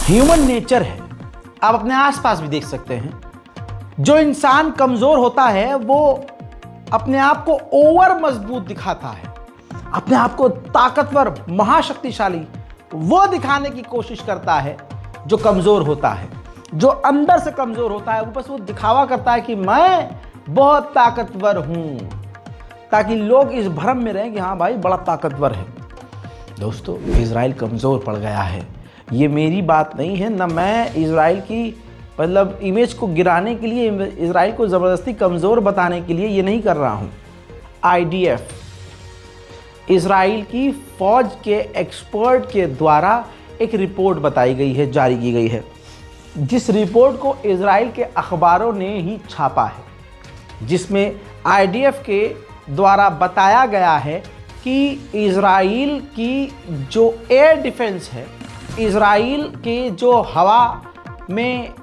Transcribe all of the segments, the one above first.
Human nature है, आप अपने आसपास भी देख सकते हैं। जो इंसान कमजोर होता है वो अपने आप को ओवर मजबूत दिखाता है, अपने आप को ताकतवर महाशक्तिशाली वो दिखाने की कोशिश करता है जो कमजोर होता है। जो अंदर से कमजोर होता है वो बस वो दिखावा करता है कि मैं बहुत ताकतवर हूं, ताकि लोग इस भ्रम में रहें कि हाँ भाई बड़ा ताकतवर है। दोस्तों, इजराइल कमजोर पड़ गया है, ये मेरी बात नहीं है, ना मैं इजराइल की मतलब इमेज को गिराने के लिए, इजराइल को ज़बरदस्ती कमज़ोर बताने के लिए ये नहीं कर रहा हूँ। IDF, इजराइल की फ़ौज के एक्सपर्ट के द्वारा एक रिपोर्ट बताई गई है, जारी की गई है, जिस रिपोर्ट को इजराइल के अखबारों ने ही छापा है, जिसमें IDF के द्वारा बताया गया है कि इजराइल की जो एयर डिफेंस है, इजराइल के जो हवा में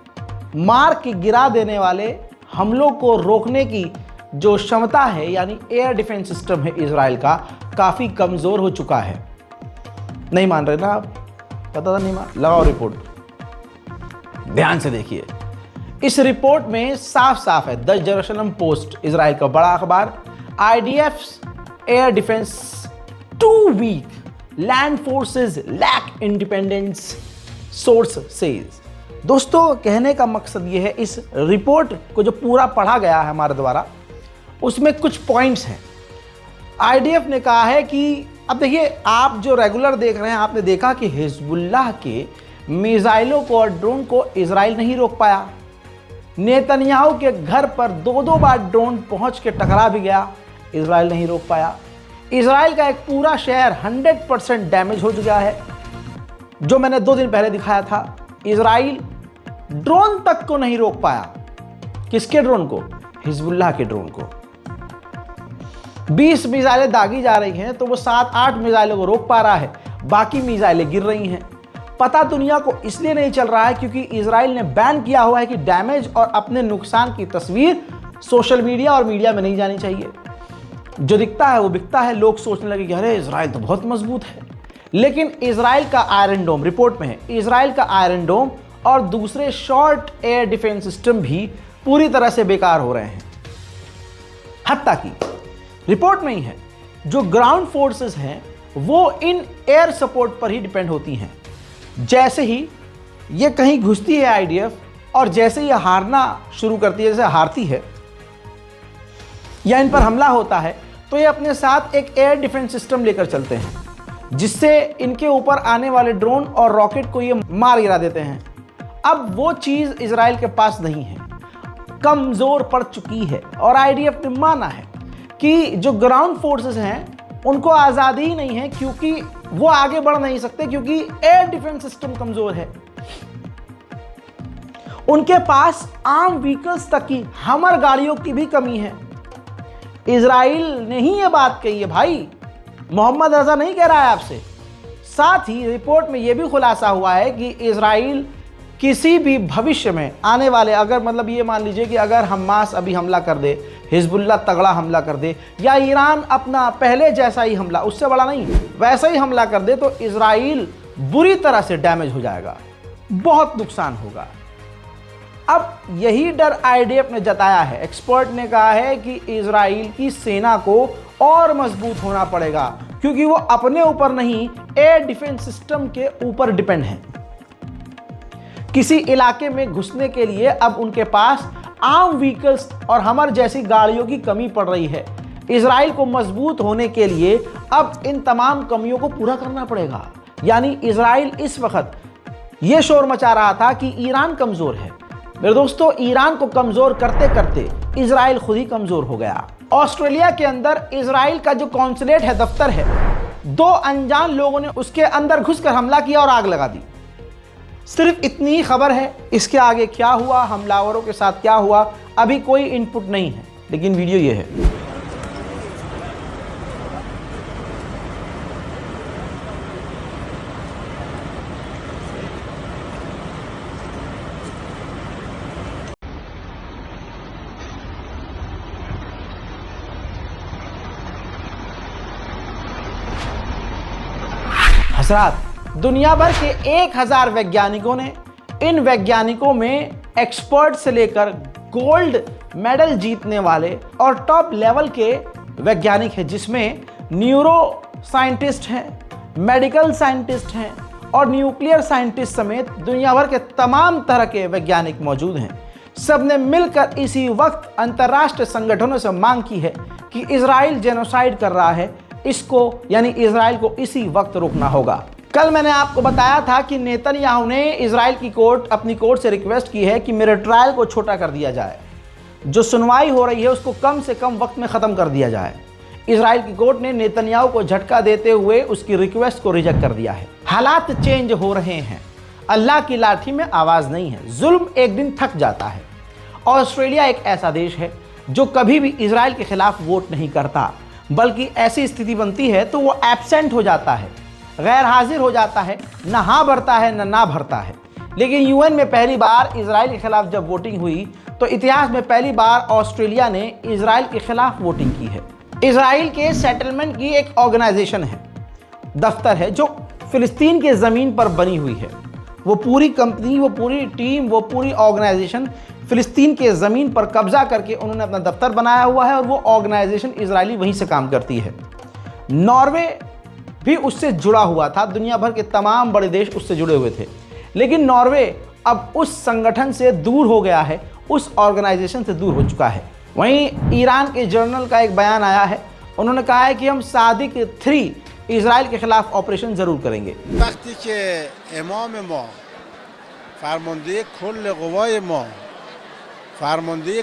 मार के गिरा देने वाले हमलों को रोकने की जो क्षमता है, यानी एयर डिफेंस सिस्टम है इजराइल का, काफ़ी कमज़ोर हो चुका है। नहीं मान रहे ना आप? पता था नहीं मान, लगाओ रिपोर्ट, ध्यान से देखिए। इस रिपोर्ट में साफ साफ है, द जेरूसलम पोस्ट, इजराइल का बड़ा अखबार, IDF air defence too weak, land forces lack independence, source says. दोस्तों, कहने का मकसद ये है, इस रिपोर्ट को जो पूरा पढ़ा गया है हमारे द्वारा, उसमें कुछ पॉइंट्स हैं। IDF ने कहा है कि अब देखिए, आप जो रेगुलर देख रहे हैं, आपने देखा कि हिजबुल्लाह के मिसाइलों को और ड्रोन को इजराइल नहीं रोक पाया। नेतन्याहू के घर पर 2-2 बार ड्रोन पहुंच के टकरा भी गया, इजराइल नहीं रोक पाया। इजराइल का एक पूरा शहर 100% डैमेज हो चुका है, जो मैंने 2 दिन पहले दिखाया था। इजराइल ड्रोन तक को नहीं रोक पाया। किसके ड्रोन को? हिजबुल्लाह के ड्रोन को। 20 मिसाइलें दागी जा रही हैं तो वो 7-8 मिसाइलों को रोक पा रहा है, बाकी मिसाइलें गिर रही हैं। पता दुनिया को इसलिए नहीं चल रहा है क्योंकि इजराइल ने बैन किया हुआ है कि डैमेज और अपने नुकसान की तस्वीर सोशल मीडिया और मीडिया में नहीं जानी चाहिए। जो दिखता है वो बिकता है। लोग सोचने लगे कि अरे इजराइल तो बहुत मजबूत है, लेकिन इजराइल का आयरन डोम, रिपोर्ट में है, इजराइल का आयरन डोम और दूसरे शॉर्ट एयर डिफेंस सिस्टम भी पूरी तरह से बेकार हो रहे हैं। हत्ता कि रिपोर्ट में ही है, जो ग्राउंड फोर्सेस हैं वो इन एयर सपोर्ट पर ही डिपेंड होती हैं। जैसे ही ये कहीं घुसती है IDF और जैसे ये हारना शुरू करती है, जैसे हारती है या इन पर हमला होता है, तो ये अपने साथ एक एयर डिफेंस सिस्टम लेकर चलते हैं, जिससे इनके ऊपर आने वाले ड्रोन और रॉकेट को ये मार गिरा देते हैं। अब वो चीज़ इजराइल के पास नहीं है, कमज़ोर पड़ चुकी है। और IDF ने माना है कि जो ग्राउंड फोर्सेस हैं उनको आज़ादी ही नहीं है, क्योंकि वो आगे बढ़ नहीं सकते, क्योंकि एयर डिफेंस सिस्टम कमज़ोर है। उनके पास आर्म व्हीकल्स तक की, हमर गाड़ियों की भी कमी है। इजराइल ने ही ये बात कही है भाई, मोहम्मद रजा नहीं कह रहा है आपसे। साथ ही रिपोर्ट में यह भी खुलासा हुआ है कि इजराइल किसी भी भविष्य में आने वाले, अगर मतलब ये मान लीजिए कि अगर हमास अभी हमला कर दे, हिजबुल्लाह तगड़ा हमला कर दे, या ईरान अपना पहले जैसा ही हमला, उससे बड़ा नहीं, वैसा ही हमला कर दे, तो इजराइल बुरी तरह से डैमेज हो जाएगा, बहुत नुकसान होगा। अब यही डर IDF ने जताया है। एक्सपर्ट ने कहा है कि इजराइल की सेना को और मजबूत होना पड़ेगा, क्योंकि वो अपने ऊपर नहीं, एयर डिफेंस सिस्टम के ऊपर डिपेंड है। किसी इलाके में घुसने के लिए अब उनके पास आर्म व्हीकल्स और हमर जैसी गाड़ियों की कमी पड़ रही है। इजराइल को मजबूत होने के लिए अब इन तमाम कमियों को पूरा करना पड़ेगा। यानी इजराइल इस वक्त ये शोर मचा रहा था कि ईरान कमजोर है। मेरे दोस्तों, ईरान को कमजोर करते करते इजराइल खुद ही कमजोर हो गया। ऑस्ट्रेलिया के अंदर इजराइल का जो कॉन्सुलेट है, दफ्तर है, 2 अनजान लोगों ने उसके अंदर घुसकर हमला किया और आग लगा दी। सिर्फ इतनी ही खबर है, इसके आगे क्या हुआ, हमलावरों के साथ क्या हुआ, अभी कोई इनपुट नहीं है, लेकिन वीडियो ये है। हजरात, दुनिया भर के 1000 वैज्ञानिकों ने, इन वैज्ञानिकों में एक्सपर्ट से लेकर गोल्ड मेडल जीतने वाले और टॉप लेवल के वैज्ञानिक हैं, जिसमें न्यूरो साइंटिस्ट हैं, मेडिकल साइंटिस्ट हैं और न्यूक्लियर साइंटिस्ट समेत दुनिया भर के तमाम तरह के वैज्ञानिक मौजूद हैं। सबने मिलकर इसी वक्त अंतर्राष्ट्रीय संगठनों से मांग की है कि इजराइल जेनोसाइड कर रहा है, इसको यानी इजराइल को इसी वक्त रोकना होगा। कल मैंने आपको बताया था कि नेतन्याहू ने इजराइल की अपनी कोर्ट से रिक्वेस्ट की है कि मेरे ट्रायल को छोटा कर दिया जाए, जो सुनवाई हो रही है उसको कम से कम वक्त में ख़त्म कर दिया जाए। इजराइल की कोर्ट ने नेतन्याहू को झटका देते हुए उसकी रिक्वेस्ट को रिजेक्ट कर दिया है। हालात चेंज हो रहे हैं, अल्लाह की लाठी में आवाज़ नहीं है, जुल्म एक दिन थक जाता है। ऑस्ट्रेलिया एक ऐसा देश है जो कभी भी इजराइल के खिलाफ वोट नहीं करता, बल्कि ऐसी स्थिति बनती है तो वो एब्सेंट हो जाता है, गैर हाजिर हो जाता है, न हाँ भरता है न ना भरता है। लेकिन यूएन में पहली बार इजराइल के खिलाफ जब वोटिंग हुई तो इतिहास में पहली बार ऑस्ट्रेलिया ने इजराइल के खिलाफ वोटिंग की है। इजराइल के सेटलमेंट की एक ऑर्गेनाइजेशन है, दफ्तर है, जो फिलिस्तीन के ज़मीन पर बनी हुई है। वो पूरी कंपनी, वो पूरी टीम, वो पूरी ऑर्गेनाइजेशन फिलिस्तीन के ज़मीन पर कब्जा करके उन्होंने अपना दफ्तर बनाया हुआ है और वो ऑर्गेनाइजेशन इजरायली वहीं से काम करती है। नॉर्वे भी उससे जुड़ा हुआ था, दुनिया भर के तमाम बड़े देश उससे जुड़े हुए थे, लेकिन नॉर्वे अब उस संगठन से दूर हो गया है, उस ऑर्गेनाइजेशन से दूर हो चुका है। वहीं ईरान के जर्नल का एक बयान आया है, उन्होंने कहा है कि हम सादिक 3 इजराइल के खिलाफ ऑपरेशन जरूर करेंगे। वक्ती के इमाम मा, फरमानदे कुल क़वाए मा, फरमानदे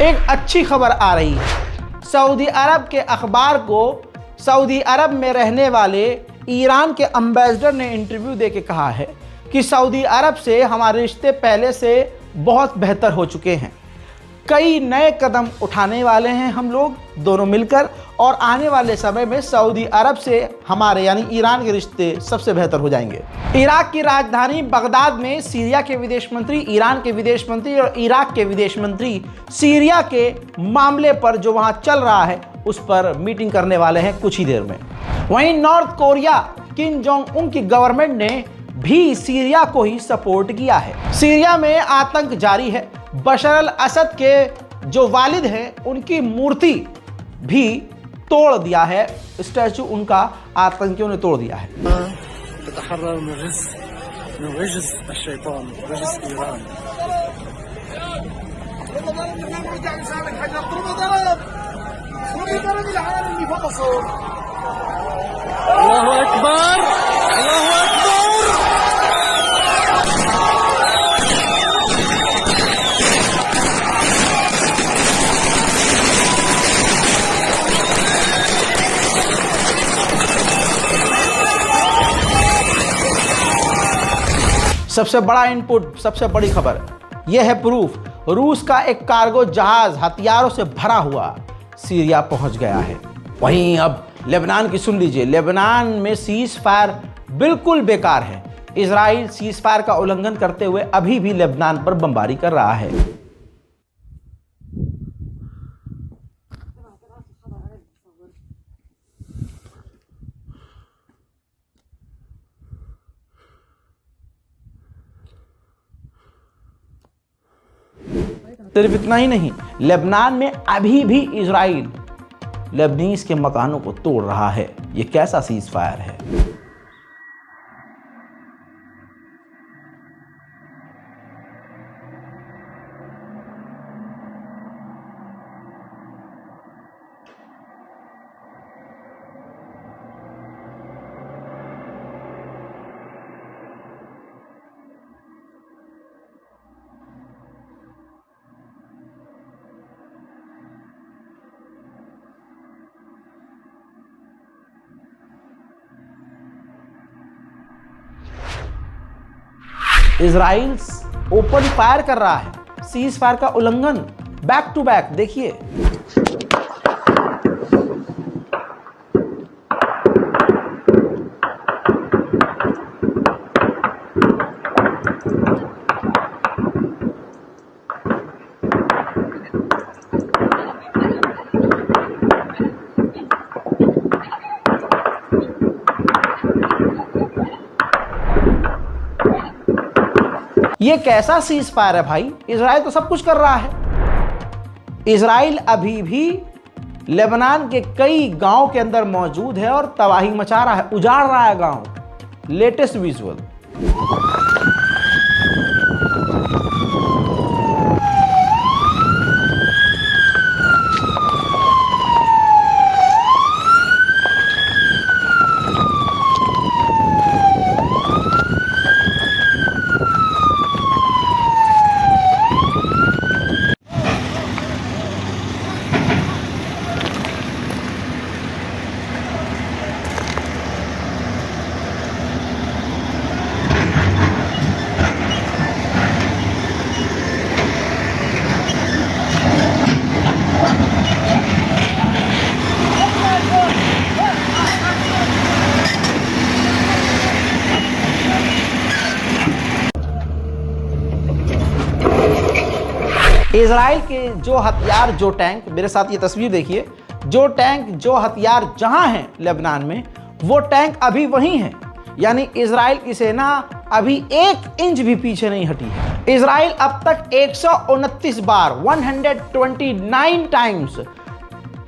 एक अच्छी खबर आ रही है। सऊदी अरब के अखबार को सऊदी अरब में रहने वाले ईरान के एम्बेसडर ने इंटरव्यू देके कहा है कि सऊदी अरब से हमारे रिश्ते पहले से बहुत बेहतर हो चुके हैं, कई नए कदम उठाने वाले हैं हम लोग दोनों मिलकर, और आने वाले समय में सऊदी अरब से हमारे यानी ईरान के रिश्ते सबसे बेहतर हो जाएंगे। इराक की राजधानी बगदाद में सीरिया के विदेश मंत्री, ईरान के विदेश मंत्री और इराक के विदेश मंत्री सीरिया के मामले पर जो वहां चल रहा है उस पर मीटिंग करने वाले हैं कुछ ही देर में। वहीं north Korea Kim Jong Un की गवर्नमेंट ने भी सीरिया को ही सपोर्ट किया है। सीरिया में आतंक जारी है। बशर अल असद के जो वालिद हैं उनकी मूर्ति भी तोड़ दिया है, स्टैचू उनका आतंकियों ने तोड़ दिया है। सबसे बड़ा इनपुट, सबसे बड़ी खबर यह है प्रूफ, रूस का एक कार्गो जहाज हथियारों से भरा हुआ सीरिया पहुंच गया है। वहीं अब लेबनान की सुन लीजिए, लेबनान में सीज फायर बिल्कुल बेकार है। इजराइल सीज फायर का उल्लंघन करते हुए अभी भी लेबनान पर बमबारी कर रहा है। सिर्फ इतना ही नहीं, लेबनान में अभी भी इजराइल लेबनीज के मकानों को तोड़ रहा है। यह कैसा सीज फायर है? इजराइल ओपन फायर कर रहा है। सीज फायर का उल्लंघन बैक टू बैक। देखिए ये कैसा सीज फायर है भाई? इजराइल तो सब कुछ कर रहा है। इजराइल अभी भी लेबनान के कई गांव के अंदर मौजूद है और तबाही मचा रहा है, उजाड़ रहा है गांव। Latest visual. इजराइल के जो हथियार, जो टैंक, मेरे साथ ये तस्वीर देखिए, जो टैंक, जो हथियार जहां हैं लेबनान में, वो टैंक अभी वहीं हैं। यानी इजराइल की सेना अभी 1 इंच भी पीछे नहीं हटी है। इजराइल अब तक 129 बार 129 टाइम्स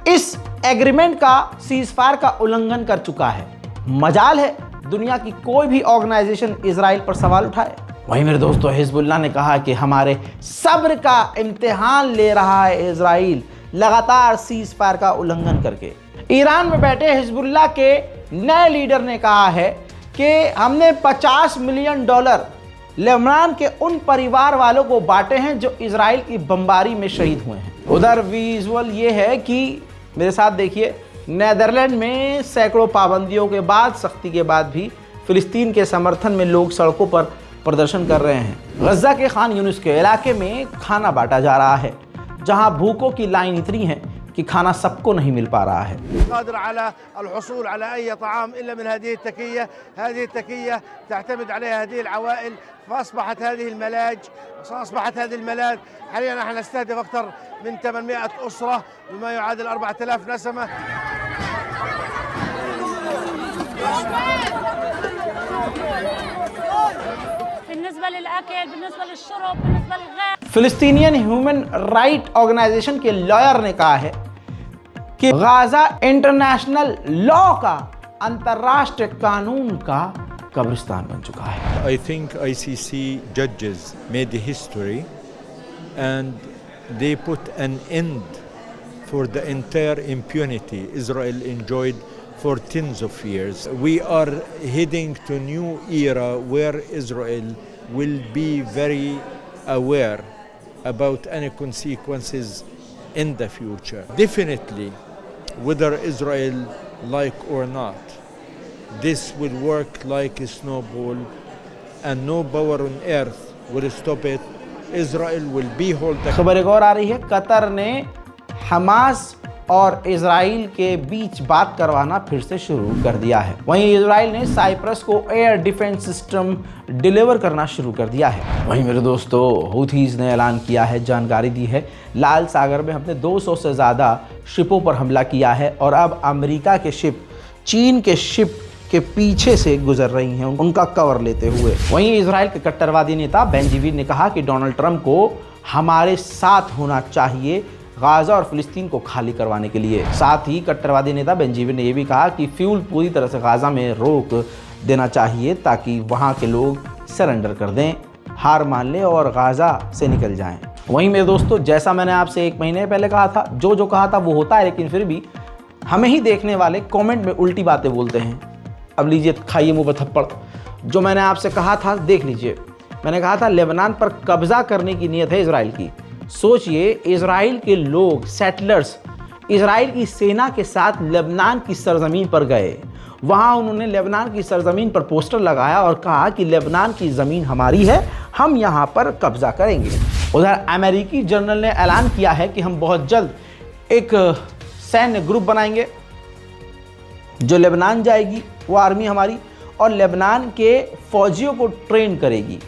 इस एग्रीमेंट का, सीज फायर का उल्लंघन कर चुका है। मजाल है दुनिया की कोई भी ऑर्गेनाइजेशन इजराइल पर सवाल उठाए। वहीं मेरे दोस्तों, हिजबुल्लाह ने कहा कि हमारे सब्र का इम्तिहान ले रहा है इजराइल, लगातार सीज फायर का उल्लंघन करके। ईरान में बैठे हिजबुल्लाह के नए लीडर ने कहा है कि हमने $50 मिलियन लेबनान के उन परिवार वालों को बांटे हैं जो इजराइल की बमबारी में शहीद हुए हैं। उधर विजुअल ये है कि मेरे साथ देखिए, नेदरलैंड में सैकड़ों पाबंदियों के बाद, सख्ती के बाद भी फिलिस्तीन के समर्थन में लोग सड़कों पर प्रदर्शन कर रहे हैं। गजा के खान यूनिस के इलाके में खाना बांटा जा रहा है, जहां भूखों की लाइन इतनी है कि खाना सबको नहीं मिल पा रहा है। फिलिस्तीनियन ह्यूमन राइट ऑर्गेनाइजेशन के लॉयर ने कहा है कि गाजा इंटरनेशनल लॉ का, अंतर्राष्ट्रीय कानून का कब्रिस्तान बन चुका है। I think ICC judges made history and they put an end for the entire impunity Israel enjoyed for tens of years. We are heading to a new era where Israel will be very aware about any consequences in the future. Definitely, whether Israel like or not, this will work like a snowball and no power on earth will stop it. Israel will be held. खबर एक और आ रही है, Qatar ने Hamas और Israel के बीच बात करवाना फिर से शुरू कर दिया है। वहीं इजराइल ने साइप्रस को एयर डिफेंस सिस्टम डिलीवर करना शुरू कर दिया है। वहीं मेरे दोस्तों, हूथीज ने ऐलान किया है, जानकारी दी है, लाल सागर में हमने 200 से ज़्यादा शिपों पर हमला किया है और अब अमेरिका के शिप चीन के शिप के पीछे से गुजर रही हैं, उनका कवर लेते हुए। वहीं इजराइल के कट्टरवादी नेता बेंजीवीर ने कहा कि डोनाल्ड ट्रंप को हमारे साथ होना चाहिए गाजा और फिलिस्तीन को खाली करवाने के लिए। साथ ही कट्टरवादी नेता बेंजीवीर ने यह भी कहा कि फ्यूल पूरी तरह से गाजा में रोक देना चाहिए ताकि वहां के लोग सरेंडर कर दें, हार मान लें और गाजा से निकल जाएं। वहीं मेरे दोस्तों, जैसा मैंने आपसे 1 महीने पहले कहा था, जो कहा था वो होता है, लेकिन फिर भी हमें ही देखने वाले कॉमेंट में उल्टी बातें बोलते हैं। अब लीजिए, खाइए मुँह पर थप्पड़। जो मैंने आपसे कहा था देख लीजिए। मैंने कहा था लेबनान पर कब्जा करने की नीयत है इजराइल की। सोचिए, इजराइल के लोग, सेटलर्स, इजराइल की सेना के साथ लेबनान की सरजमीन पर गए। वहाँ उन्होंने लेबनान की सरजमीन पर पोस्टर लगाया और कहा कि लेबनान की ज़मीन हमारी है, हम यहाँ पर कब्जा करेंगे। उधर अमेरिकी जनरल ने ऐलान किया है कि हम बहुत जल्द एक सैन्य ग्रुप बनाएंगे जो लेबनान जाएगी, वो आर्मी हमारी, और लेबनान के फौजियों को ट्रेन करेगी।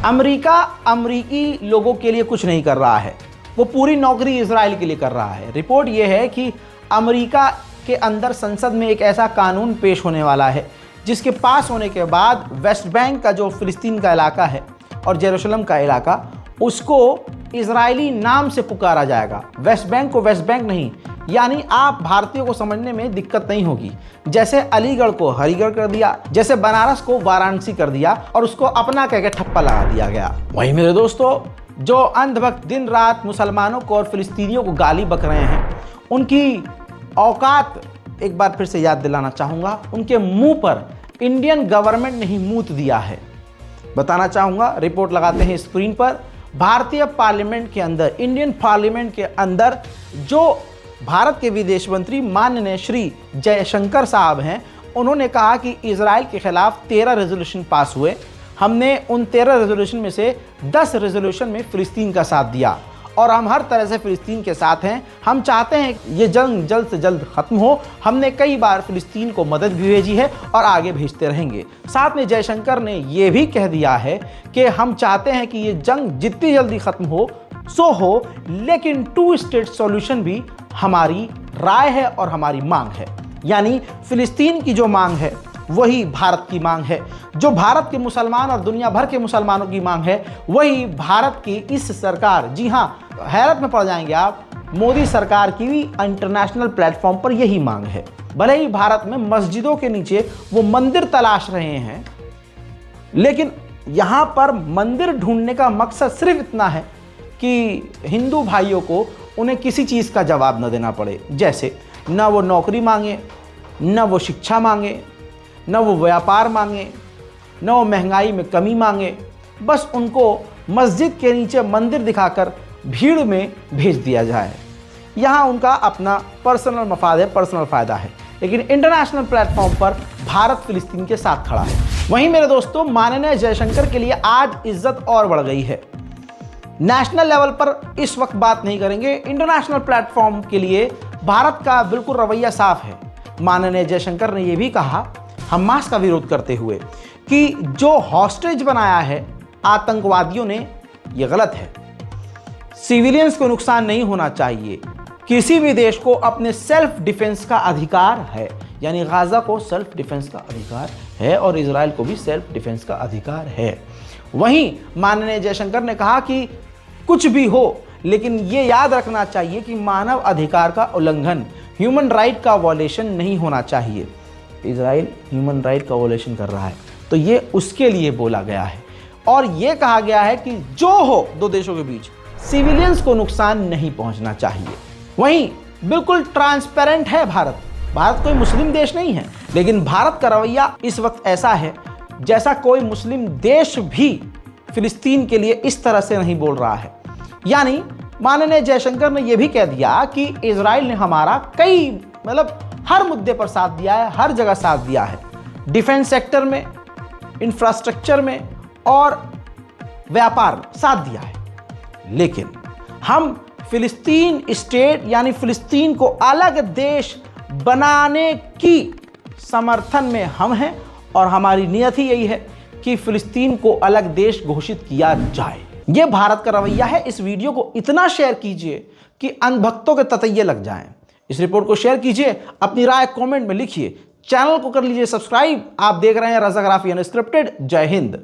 अमेरिका अमेरिकी लोगों के लिए कुछ नहीं कर रहा है, वो पूरी नौकरी इजराइल के लिए कर रहा है। रिपोर्ट ये है कि अमेरिका के अंदर संसद में एक ऐसा कानून पेश होने वाला है जिसके पास होने के बाद वेस्ट बैंक का जो फिलिस्तीन का इलाका है और जेरूशलम का इलाका, उसको इजरायली नाम से पुकारा जाएगा। वेस्ट बैंक को वेस्ट बैंक नहीं, यानी आप भारतीयों को समझने में दिक्कत नहीं होगी। जैसे अलीगढ़ को हरिगढ़ कर दिया, जैसे बनारस को वाराणसी कर दिया और उसको अपना कह के ठप्पा लगा दिया गया। वहीं मेरे दोस्तों, जो अंधभक्त दिन रात मुसलमानों को और फिलिस्तीनियों को गाली बक रहे हैं, उनकी औकात एक बार फिर से याद दिलाना चाहूँगा। उनके मुंह पर इंडियन गवर्नमेंट ने ही मूत दिया है। बताना चाहूँगा, रिपोर्ट लगाते हैं स्क्रीन पर। भारतीय पार्लियामेंट के अंदर, इंडियन पार्लियामेंट के अंदर जो भारत के विदेश मंत्री माननीय श्री जयशंकर साहब हैं, उन्होंने कहा कि इजराइल के खिलाफ 13 रेजोल्यूशन पास हुए। हमने उन 13 रेजोल्यूशन में से 10 रेजोल्यूशन में फिलिस्तीन का साथ दिया और हम हर तरह से फिलिस्तीन के साथ हैं। हम चाहते हैं ये जंग जल्द से जल्द खत्म हो। हमने कई बार फिलिस्तीन को मदद भी भेजी है और आगे भेजते रहेंगे। साथ में जयशंकर ने ये भी कह दिया है कि हम चाहते हैं कि ये जंग जितनी जल्दी खत्म हो सो हो, लेकिन 2 स्टेट सॉल्यूशन भी हमारी राय है और हमारी मांग है। यानी फिलिस्तीन की जो मांग है वही भारत की मांग है, जो भारत के मुसलमान और दुनिया भर के मुसलमानों की मांग है वही भारत की इस सरकार, जी हाँ, हैरत में पड़ जाएंगे आप, मोदी सरकार की भी इंटरनेशनल प्लेटफॉर्म पर यही मांग है। भले ही भारत में मस्जिदों के नीचे वो मंदिर तलाश रहे हैं, लेकिन यहाँ पर मंदिर ढूंढने का मकसद सिर्फ इतना है कि हिंदू भाइयों को उन्हें किसी चीज़ का जवाब न देना पड़े। जैसे न वो नौकरी मांगे, न वो शिक्षा मांगे, न वो व्यापार मांगे, न वो महंगाई में कमी मांगे, बस उनको मस्जिद के नीचे मंदिर दिखाकर भीड़ में भेज दिया जाए। यहाँ उनका अपना पर्सनल मफाद है, पर्सनल फ़ायदा है, लेकिन इंटरनेशनल प्लेटफॉर्म पर भारत फिलिस्तीन के साथ खड़ा है। वहीं मेरे दोस्तों, माननीय जयशंकर के लिए आज इज्जत और बढ़ गई है। नेशनल लेवल पर इस वक्त बात नहीं करेंगे, इंटरनेशनल प्लेटफॉर्म के लिए भारत का बिल्कुल रवैया साफ है। माननीय जयशंकर ने यह भी कहा हमास का विरोध करते हुए कि जो हॉस्टेज बनाया है आतंकवादियों ने, यह गलत है। सिविलियंस को नुकसान नहीं होना चाहिए। किसी भी देश को अपने सेल्फ डिफेंस का अधिकार है, यानी गाजा को सेल्फ डिफेंस का अधिकार है और इजराइल को भी सेल्फ डिफेंस का अधिकार है। वहीं माननीय जयशंकर ने कहा कि कुछ भी हो, लेकिन ये याद रखना चाहिए कि मानव अधिकार का उल्लंघन, ह्यूमन राइट का वॉयलेशन नहीं होना चाहिए। इजराइल ह्यूमन राइट का वॉयलेशन कर रहा है, तो ये उसके लिए बोला गया है। और ये कहा गया है कि जो हो दो देशों के बीच, सिविलियंस को नुकसान नहीं पहुंचना चाहिए। वहीं बिल्कुल ट्रांसपेरेंट है भारत। भारत कोई मुस्लिम देश नहीं है, लेकिन भारत का रवैया इस वक्त ऐसा है जैसा कोई मुस्लिम देश भी फिलिस्तीन के लिए इस तरह से नहीं बोल रहा है। यानी माननीय जयशंकर ने यह भी कह दिया कि इजराइल ने हमारा हर मुद्दे पर साथ दिया है, हर जगह साथ दिया है, डिफेंस सेक्टर में, इंफ्रास्ट्रक्चर में और व्यापार में साथ दिया है। लेकिन हम फिलिस्तीन स्टेट यानी फिलिस्तीन को अलग देश बनाने की समर्थन में हम हैं और हमारी नियत ही यही है कि फिलिस्तीन को अलग देश घोषित किया जाए। यह भारत का रवैया है। इस वीडियो को इतना शेयर कीजिए कि अंधभक्तों के ततैये लग जाएं। इस रिपोर्ट को शेयर कीजिए, अपनी राय कमेंट में लिखिए, चैनल को कर लीजिए सब्सक्राइब। आप देख रहे हैं रज़ाग्राफी अनस्क्रिप्टेड। जय हिंद।